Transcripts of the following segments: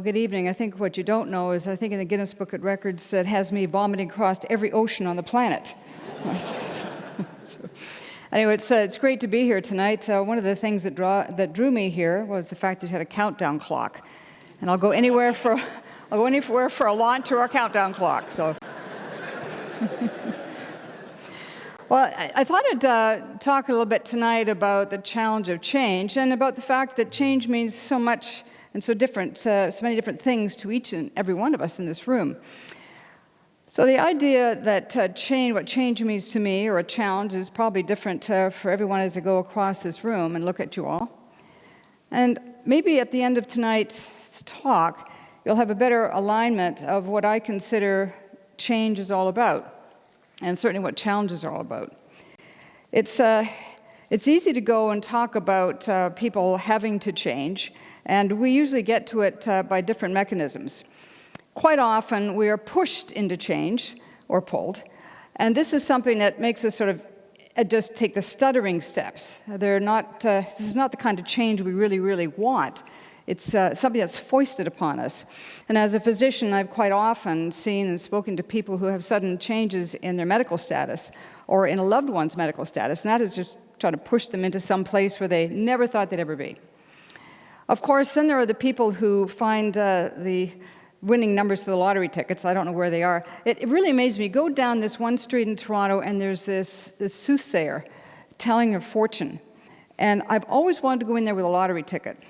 good evening. I think what you don't know is I think in the Guinness Book of Records it has me vomiting across every ocean on the planet. Anyway, it's great to be here tonight. One of the things that drew me here was the fact that you had a countdown clock, and I'll go anywhere for a launch or a countdown clock. So, well, I thought I'd talk a little bit tonight about the challenge of change and about the fact that change means so much and so many different things to each and every one of us in this room. So the idea that what change means to me, or a challenge, is probably different for everyone as I go across this room and look at you all. And maybe at the end of tonight's talk, you'll have a better alignment of what I consider change is all about, and certainly what challenges are all about. It's easy to go and talk about people having to change, and we usually get to it by different mechanisms. Quite often, we are pushed into change or pulled, and this is something that makes us sort of just take the stuttering steps. This is not the kind of change we really, really want. It's something that's foisted upon us. And as a physician, I've quite often seen and spoken to people who have sudden changes in their medical status or in a loved one's medical status, and that is just trying to push them into some place where they never thought they'd ever be. Of course, then there are the people who find the winning numbers to the lottery tickets. I don't know where they are. It really amazes me. Go down this one street in Toronto, and there's this soothsayer telling a fortune. And I've always wanted to go in there with a lottery ticket.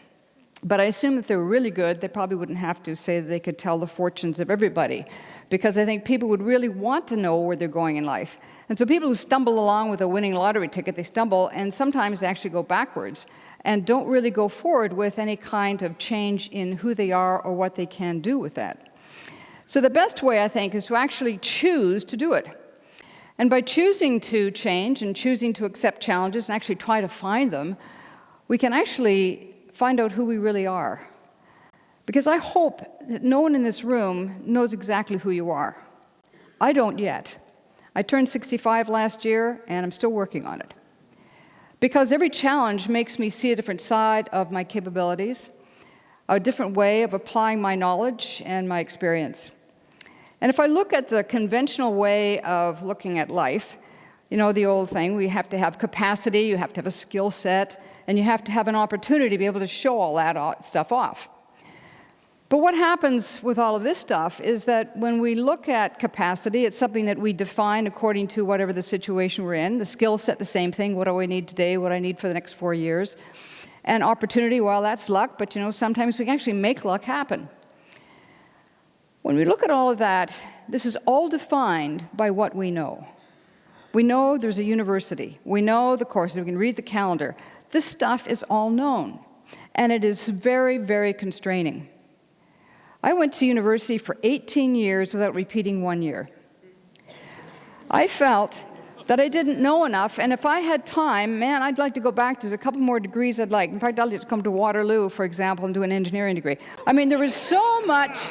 But I assume if they were really good, they probably wouldn't have to say that they could tell the fortunes of everybody, because I think people would really want to know where they're going in life. And so people who stumble along with a winning lottery ticket, they stumble, and sometimes they actually go backwards and don't really go forward with any kind of change in who they are or what they can do with that. So the best way, I think, is to actually choose to do it. And by choosing to change and choosing to accept challenges and actually try to find them, we can actually find out who we really are. Because I hope that no one in this room knows exactly who you are. I don't yet. I turned 65 last year, and I'm still working on it. Because every challenge makes me see a different side of my capabilities, a different way of applying my knowledge and my experience. And if I look at the conventional way of looking at life, you know, the old thing, we have to have capacity, you have to have a skill set, and you have to have an opportunity to be able to show all that stuff off. But what happens with all of this stuff is that when we look at capacity, it's something that we define according to whatever the situation we're in. The skill set, the same thing. What do I need today? What do I need for the next 4 years? And opportunity, well, that's luck, but sometimes we can actually make luck happen. When we look at all of that, this is all defined by what we know. We know there's a university. We know the courses. We can read the calendar. This stuff is all known, and it is very, very constraining. I went to university for 18 years without repeating 1 year. I felt that I didn't know enough, and if I had time, man, I'd like to go back. There's a couple more degrees I'd like. In fact, I'd like to come to Waterloo, for example, and do an engineering degree. I mean, there is so much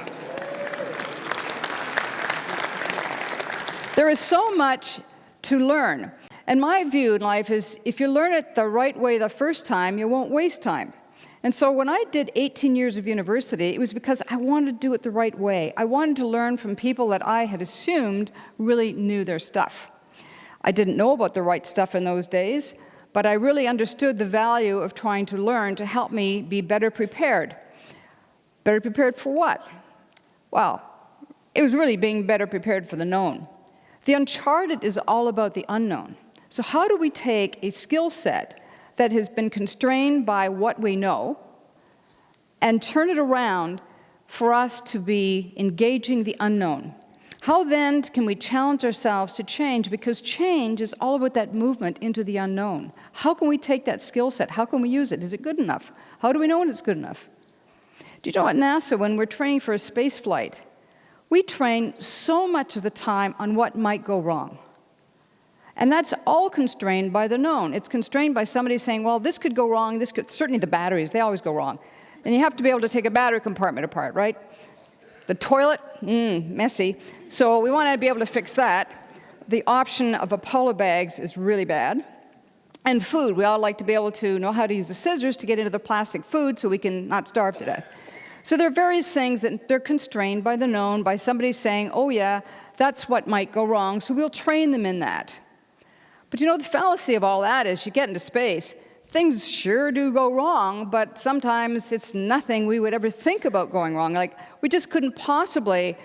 to learn. And my view in life is if you learn it the right way the first time, you won't waste time. And so when I did 18 years of university, it was because I wanted to do it the right way. I wanted to learn from people that I had assumed really knew their stuff. I didn't know about the right stuff in those days, but I really understood the value of trying to learn to help me be better prepared. Better prepared for what? Well, it was really being better prepared for the known. The uncharted is all about the unknown. So how do we take a skill set that has been constrained by what we know and turn it around for us to be engaging the unknown? How then can we challenge ourselves to change? Because change is all about that movement into the unknown. How can we take that skill set? How can we use it? Is it good enough? How do we know when it's good enough? Do you know at NASA, when we're training for a space flight, we train so much of the time on what might go wrong. And that's all constrained by the known. It's constrained by somebody saying, well, this could go wrong, this could, certainly the batteries, they always go wrong. And you have to be able to take a battery compartment apart, right? The toilet, messy. So we want to be able to fix that. The option of Apollo bags is really bad. And food, we all like to be able to know how to use the scissors to get into the plastic food so we can not starve to death. So there are various things that they're constrained by the known, by somebody saying, oh yeah, that's what might go wrong, so we'll train them in that. But you know, the fallacy of all that is you get into space, things sure do go wrong, but sometimes it's nothing we would ever think about going wrong. Like, we just couldn't possibly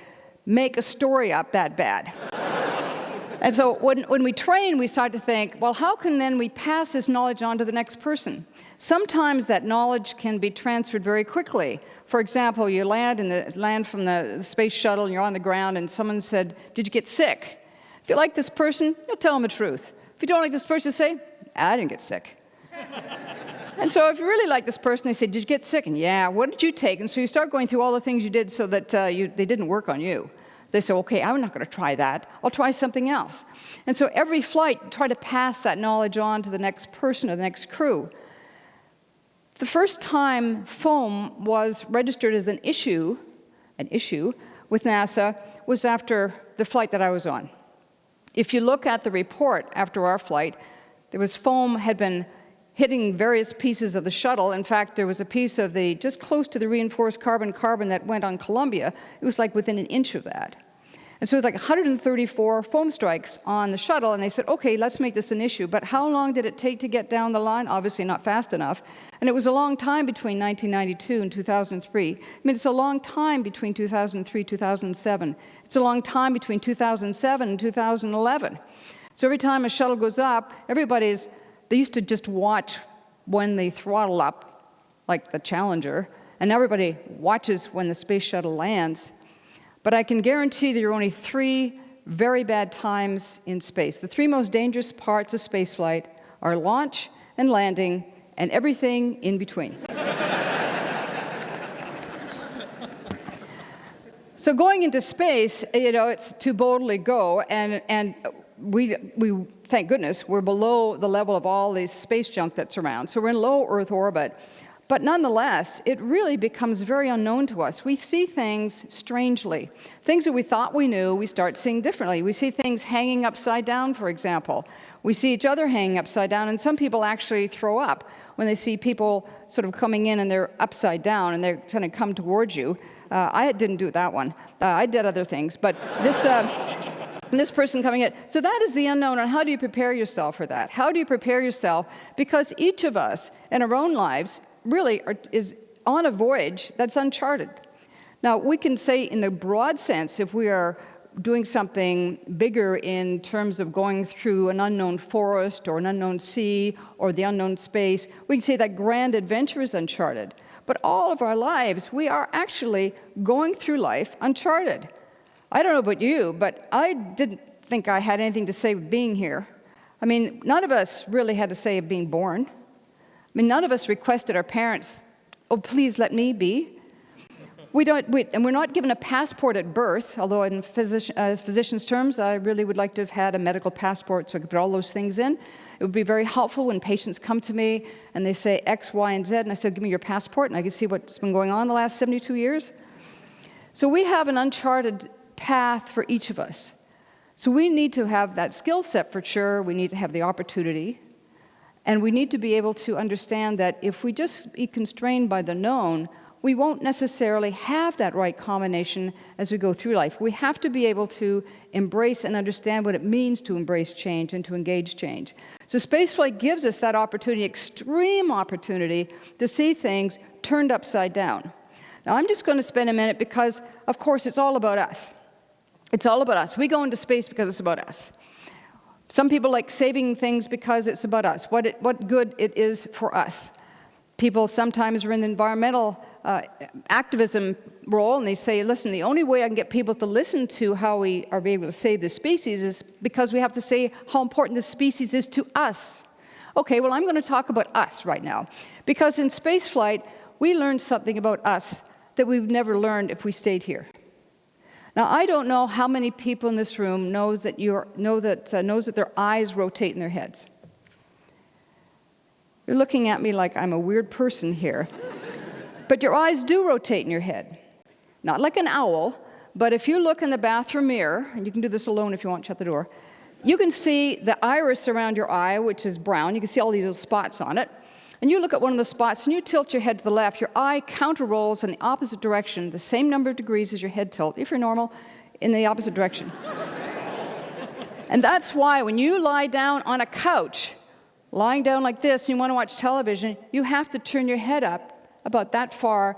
make a story up that bad. And so when we train, we start to think, well, how can then we pass this knowledge on to the next person? Sometimes that knowledge can be transferred very quickly. For example, you land from the space shuttle and you're on the ground and someone said, did you get sick? If you like this person, you'll tell them the truth. If you don't like this person, say, I didn't get sick. And so if you really like this person, they say, did you get sick? And yeah, what did you take? And so you start going through all the things you did so that they didn't work on you. They say, okay, I'm not going to try that. I'll try something else. And so every flight, try to pass that knowledge on to the next person or the next crew. The first time foam was registered as an issue with NASA was after the flight that I was on. If you look at the report after our flight, there was foam had been hitting various pieces of the shuttle. In fact, there was a piece of the, just close to the reinforced carbon that went on Columbia. It was like within an inch of that. And so it was like 134 foam strikes on the shuttle, and they said, okay, let's make this an issue. But how long did it take to get down the line? Obviously not fast enough. And it was a long time between 1992 and 2003. I mean, it's a long time between 2003 and 2007. It's a long time between 2007 and 2011. So every time a shuttle goes up, they used to just watch when they throttle up, like the Challenger, and everybody watches when the space shuttle lands. But I can guarantee there are only 3 very bad times in space. The 3 most dangerous parts of spaceflight are launch and landing and everything in between. So going into space, you know, it's to boldly go, and we thank goodness, we're below the level of all this space junk that's around. So we're in low Earth orbit. But nonetheless, it really becomes very unknown to us. We see things strangely. Things that we thought we knew, we start seeing differently. We see things hanging upside down, for example. We see each other hanging upside down, and some people actually throw up when they see people sort of coming in and they're upside down and they're trying to come towards you. I didn't do that one. I did other things, but this person coming in. So that is the unknown, and how do you prepare yourself for that? How do you prepare yourself? Because each of us in our own lives really is on a voyage that's uncharted. Now, we can say in the broad sense, if we are doing something bigger in terms of going through an unknown forest or an unknown sea or the unknown space, we can say that grand adventure is uncharted. But all of our lives, we are actually going through life uncharted. I don't know about you, but I didn't think I had anything to say with being here. I mean, none of us really had to say of being born. I mean, none of us requested our parents, oh, please let me be. And we're not given a passport at birth, although in physician's terms, I really would like to have had a medical passport so I could put all those things in. It would be very helpful when patients come to me and they say X, Y, and Z, and I say, give me your passport, and I can see what's been going on the last 72 years. So we have an uncharted path for each of us. So we need to have that skill set for sure. We need to have the opportunity. And we need to be able to understand that if we just be constrained by the known, we won't necessarily have that right combination as we go through life. We have to be able to embrace and understand what it means to embrace change and to engage change. So spaceflight gives us that opportunity, extreme opportunity, to see things turned upside down. Now, I'm just going to spend a minute because, of course, it's all about us. It's all about us. We go into space because it's about us. Some people like saving things because it's about us, what good it is for us. People sometimes are in the environmental activism role, and they say, listen, the only way I can get people to listen to how we are able to save the species is because we have to say how important the species is to us. Okay, well, I'm going to talk about us right now, because in spaceflight, we learned something about us that we've never learned if we stayed here. Now, I don't know how many people in this room knows that their eyes rotate in their heads. You're looking at me like I'm a weird person here. But your eyes do rotate in your head. Not like an owl, but if you look in the bathroom mirror, and you can do this alone if you want, shut the door, you can see the iris around your eye, which is brown. You can see all these little spots on it. and you look at one of the spots and you tilt your head to the left, your eye counter-rolls in the opposite direction, the same number of degrees as your head tilt, if you're normal, in the opposite direction. And that's why when you lie down on a couch, lying down like this, and you want to watch television, you have to turn your head up about that far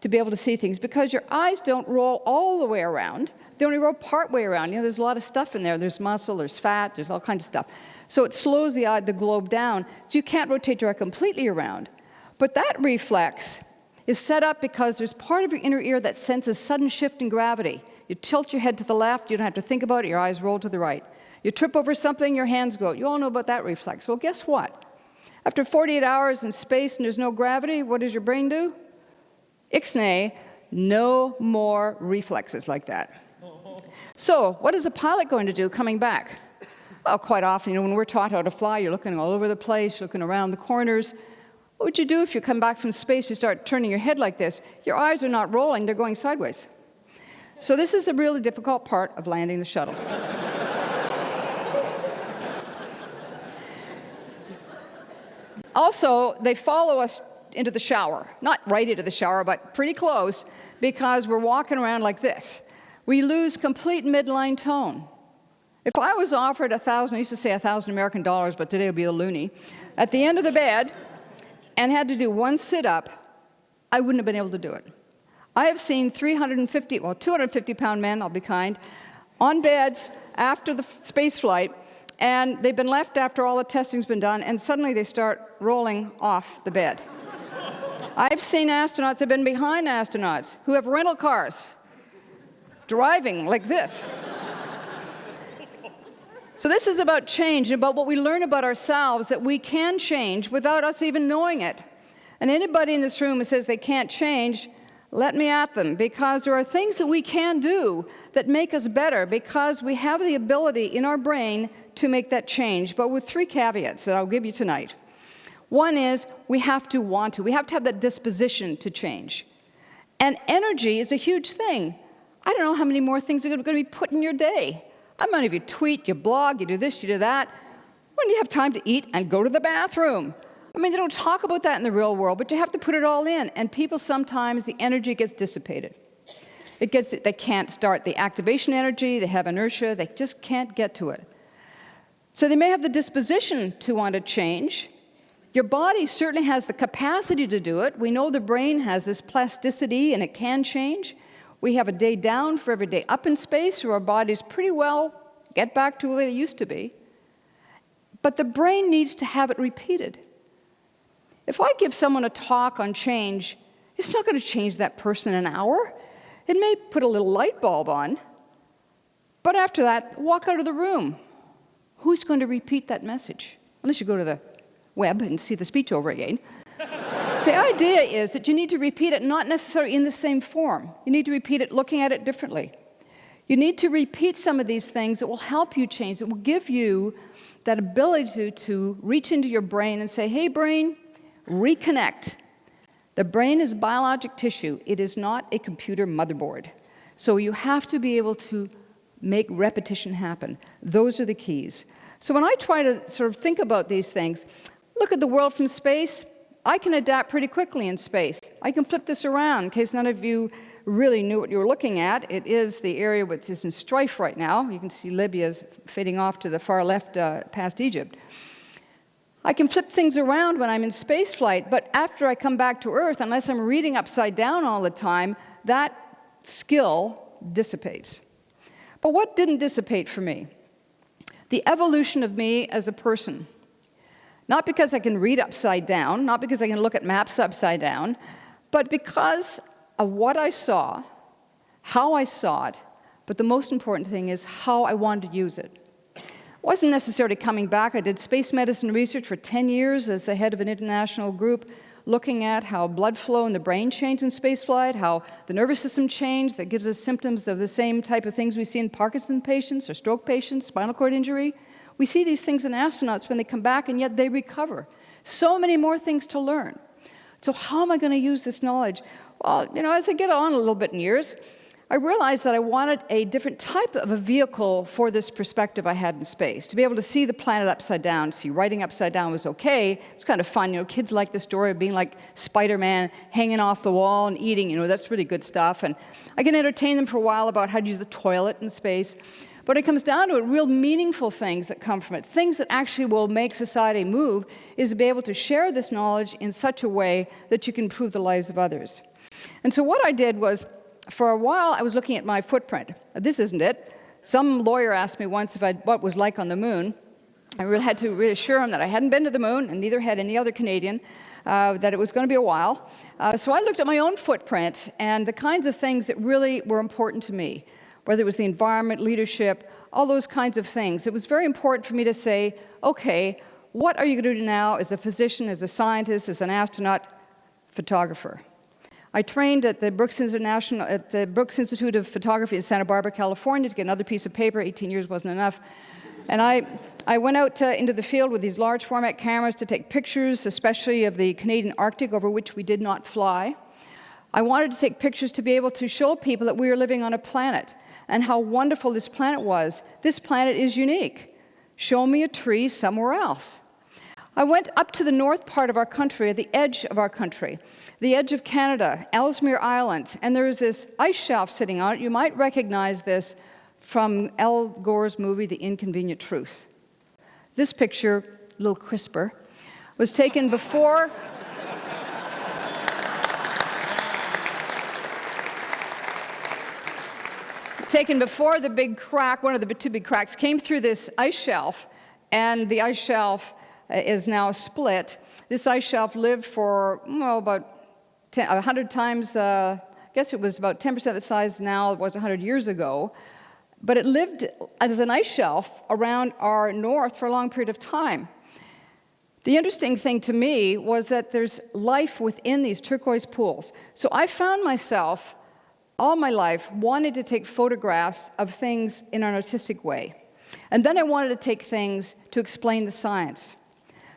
to be able to see things, because your eyes don't roll all the way around. They only roll part way around. You know, there's a lot of stuff in there. There's muscle, there's fat, there's all kinds of stuff. So it slows the eye, the globe down, so you can't rotate your eye completely around. But that reflex is set up because there's part of your inner ear that senses sudden shift in gravity. You tilt your head to the left, you don't have to think about it, your eyes roll to the right. You trip over something, your hands go out. You all know about that reflex. Well, guess what? After 48 hours in space and there's no gravity, what does your brain do? Ixnay, no more reflexes like that. So what is a pilot going to do coming back? Well, quite often, you know, when we're taught how to fly, you're looking all over the place, you're looking around the corners. What would you do if you come back from space, you start turning your head like this? Your eyes are not rolling, they're going sideways. So this is the really difficult part of landing the shuttle. Also, they follow us into the shower. Not right into the shower, but pretty close, because we're walking around like this. We lose complete midline tone. If I was offered 1,000, I used to say 1,000 American dollars, but today it would be a loonie, at the end of the bed, and had to do one sit-up, I wouldn't have been able to do it. I have seen 250-pound men, I'll be kind, on beds after the space flight, and they've been left after all the testing's been done, and suddenly they start rolling off the bed. I've seen astronauts, I've been behind astronauts, who have rental cars, driving like this. So this is about change, about what we learn about ourselves, that we can change without us even knowing it. And anybody in this room who says they can't change, let me at them, because there are things that we can do that make us better, because we have the ability in our brain to make that change, but with 3 caveats that I'll give you tonight. One is we have to want to. We have to have that disposition to change. And energy is a huge thing. I don't know how many more things are going to be put in your day. How many of you tweet, you blog, you do this, you do that? When do you have time to eat and go to the bathroom? I mean, they don't talk about that in the real world, but you have to put it all in. And people sometimes, the energy gets dissipated. They can't start the activation energy, they have inertia, they just can't get to it. So they may have the disposition to want to change. Your body certainly has the capacity to do it. We know the brain has this plasticity and it can change. We have a day down for every day up in space, where our bodies pretty well get back to where they used to be. But the brain needs to have it repeated. If I give someone a talk on change, it's not going to change that person in an hour. It may put a little light bulb on, but after that, walk out of the room. Who's going to repeat that message? Unless you go to the web and see the speech over again. The idea is that you need to repeat it not necessarily in the same form. You need to repeat it looking at it differently. You need to repeat some of these things that will help you change, that will give you that ability to reach into your brain and say, hey, brain, reconnect. The brain is biologic tissue. It is not a computer motherboard. So you have to be able to make repetition happen. Those are the keys. So when I try to sort of think about these things, look at the world from space. I can adapt pretty quickly in space. I can flip this around in case none of you really knew what you were looking at. It is the area which is in strife right now. You can see Libya fading off to the far left past Egypt. I can flip things around when I'm in space flight, but after I come back to Earth, unless I'm reading upside down all the time, that skill dissipates. But what didn't dissipate for me? The evolution of me as a person. Not because I can read upside down, not because I can look at maps upside down, but because of what I saw, how I saw it, but the most important thing is how I wanted to use it. I wasn't necessarily coming back. I did space medicine research for 10 years as the head of an international group, looking at how blood flow in the brain changed in spaceflight, how the nervous system changed that gives us symptoms of the same type of things we see in Parkinson's patients or stroke patients, spinal cord injury. We see these things in astronauts when they come back, and yet they recover. So many more things to learn. So how am I going to use this knowledge? Well, you know, as I get on a little bit in years, I realized that I wanted a different type of a vehicle for this perspective I had in space. To be able to see the planet upside down, see writing upside down was okay. It's kind of fun. Kids like the story of being like Spider-Man hanging off the wall and eating. That's really good stuff. And I can entertain them for a while about how to use the toilet in space. But it comes down to it, real meaningful things that come from it, things that actually will make society move, is to be able to share this knowledge in such a way that you can improve the lives of others. And so what I did was, for a while, I was looking at my footprint. This isn't it. Some lawyer asked me once what it was like on the moon. I really had to reassure him that I hadn't been to the moon, and neither had any other Canadian, that it was going to be a while. So I looked at my own footprint and the kinds of things that really were important to me, whether it was the environment, leadership, all those kinds of things. It was very important for me to say, okay, what are you going to do now as a physician, as a scientist, as an astronaut, photographer? I trained at the Brooks Institute of Photography in Santa Barbara, California, to get another piece of paper. 18 years wasn't enough. And I went out into the field with these large format cameras to take pictures, especially of the Canadian Arctic, over which we did not fly. I wanted to take pictures to be able to show people that we were living on a planet and how wonderful this planet was. This planet is unique. Show me a tree somewhere else. I went up to the north part of our country, at the edge of our country, the edge of Canada, Ellesmere Island, and there is this ice shelf sitting on it. You might recognize this from Al Gore's movie, The Inconvenient Truth. This picture, a little crisper, was taken before the big crack, one of the two big cracks, came through this ice shelf, and the ice shelf is now split. This ice shelf lived for, about 100 times, I guess it was about 10% the size now it was 100 years ago. But it lived as an ice shelf around our north for a long period of time. The interesting thing to me was that there's life within these turquoise pools. So I found myself, all my life, wanting to take photographs of things in an artistic way. And then I wanted to take things to explain the science.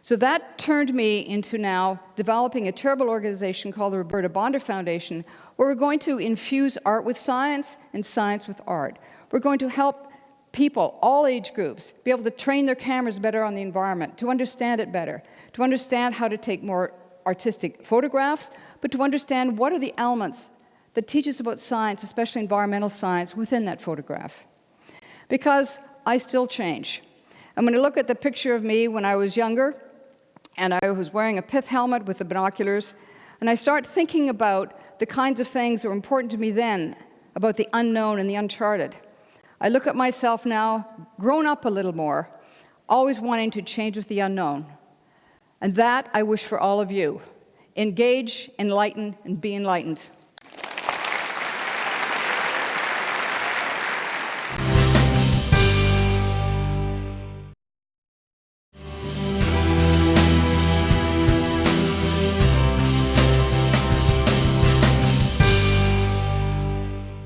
So that turned me into now developing a charitable organization called the Roberta Bondar Foundation, where we're going to infuse art with science and science with art. We're going to help people, all age groups, be able to train their cameras better on the environment, to understand it better, to understand how to take more artistic photographs, but to understand what are the elements that teach us about science, especially environmental science, within that photograph. Because I still change. And when I look at the picture of me when I was younger, and I was wearing a pith helmet with the binoculars, and I start thinking about the kinds of things that were important to me then, about the unknown and the uncharted. I look at myself now, grown up a little more, always wanting to change with the unknown. And that I wish for all of you. Engage, enlighten, and be enlightened.